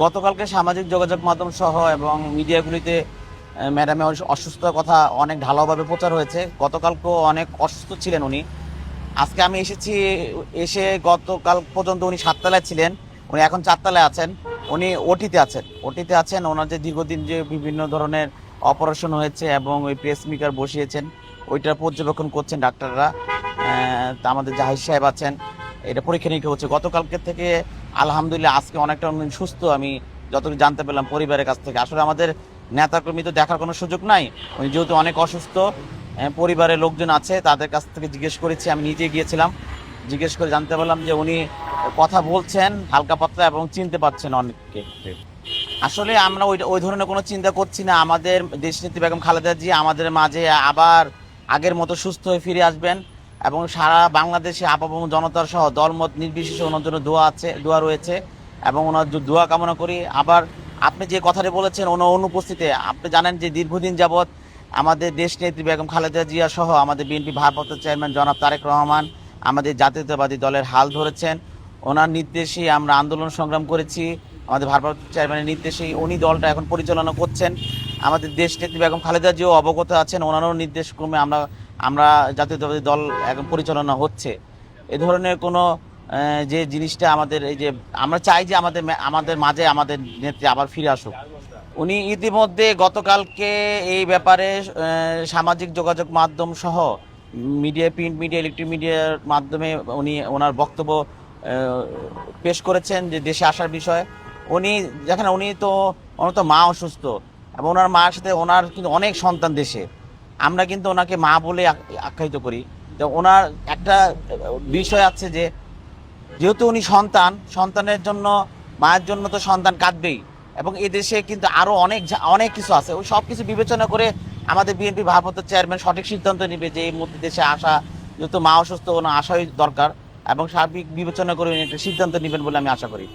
গতকালকে সামাজিক যোগাযোগ মাধ্যম সহ এবং মিডিয়াগুলিতে ম্যাডামের অসুস্থতার কথা অনেক ঢালাওভাবে প্রচার হয়েছে। গতকালকেও অনেক অসুস্থ ছিলেন উনি। আজকে আমি এসেছি, এসে গতকাল পর্যন্ত উনি 7 তলায় ছিলেন, উনি এখন 4 তলায় আছেন। উনি ওটিতে আছেন। ওনার যে দীর্ঘদিন যে বিভিন্ন ধরনের অপারেশন হয়েছে এবং ওই প্রেস মেকার বসিয়েছেন, ওইটার পর্যবেক্ষণ করছেন ডাক্তাররা। তা আমাদের জাহিদ সাহেব আছেন, এটা পরীক্ষা নিরীক্ষা হচ্ছে। গতকালকে থেকে আলহামদুলিল্লাহ আজকে অনেকটা উনি সুস্থ, আমি যতটুকু জানতে পারলাম পরিবারের কাছ থেকে। আসলে আমাদের নেতাকর্মী তো দেখার কোনো সুযোগ নাই, উনি যেহেতু অনেক অসুস্থ। পরিবারের লোকজন আছে, তাদের কাছ থেকে জিজ্ঞেস করেছি, আমি নিজে গিয়েছিলাম, জিজ্ঞেস করে জানতে পারলাম যে উনি কথা বলছেন হালকা পাতলা এবং চিনতে পারছেন অনেককে। আসলে আমরা ওই ওই ধরনের কোনো চিন্তা করছি না। আমাদের দেশনেত্রী বেগম খালেদা জি আমাদের মাঝে আবার আগের মতো সুস্থ হয়ে ফিরে আসবেন এবং সারা বাংলাদেশে আপামর জনতার সহ দলমত নির্বিশেষে ওনার জন্য দোয়া রয়েছে এবং ওনার দোয়া কামনা করি। আবার আপনি যে কথাটি বলেছেন অনুপস্থিতে, আপনি জানেন যে দীর্ঘদিন যাবৎ আমাদের দেশনেত্রী বেগম খালেদা জিয়া সহ আমাদের বিএনপি ভারপ্রাপ্ত চেয়ারম্যান জনাব তারেক রহমান আমাদের জাতীয়তাবাদী দলের হাল ধরেছেন। ওনার নির্দেশেই আমরা আন্দোলন সংগ্রাম করেছি, আমাদের ভারপ্রাপ্ত চেয়ারম্যানের নির্দেশেই উনি দলটা এখন পরিচালনা করছেন। আমাদের দেশনেত্রী বেগম খালেদা জিও অবগত আছেন, ওনারও নির্দেশক্রমে আমরা আমরা জাতীয়তাবাদী দল এখন পরিচালনা হচ্ছে। এ ধরনের কোনো যে জিনিসটা আমাদের এই যে আমরা চাই যে আমাদের মাঝে আমাদের নেত্রী আবার ফিরে আসুক। উনি ইতিমধ্যে গতকালকে এই ব্যাপারে সামাজিক যোগাযোগ মাধ্যম সহ মিডিয়া, প্রিন্ট মিডিয়া, ইলেকট্রিক মিডিয়ার মাধ্যমে উনি ওনার বক্তব্য পেশ করেছেন যে দেশে আসার বিষয়ে। উনি দেখেন, ওনার তো মা অসুস্থ এবং ওনার মার সাথে ওনার কিন্তু অনেক সন্তান দেশে। আমরা কিন্তু ওনাকে মা বলে আখ্যায়িত করি। তো ওনার একটা বিষয় আছে যে যেহেতু উনি সন্তানের জন্য, মায়ের জন্য তো সন্তান কাঁদবেই এবং এদেশে কিন্তু আরও অনেক কিছু আছে। ওই সব কিছু বিবেচনা করে আমাদের বিএনপি ভারপ্রাপ্ত চেয়ারম্যান সঠিক সিদ্ধান্ত নেবে যে এই মুহূর্তে দেশে আসা, যেহেতু মা অসুস্থ, ওনার আসাই দরকার এবং সার্বিক বিবেচনা করে উনি একটা সিদ্ধান্ত নেবেন বলে আমি আশা করি।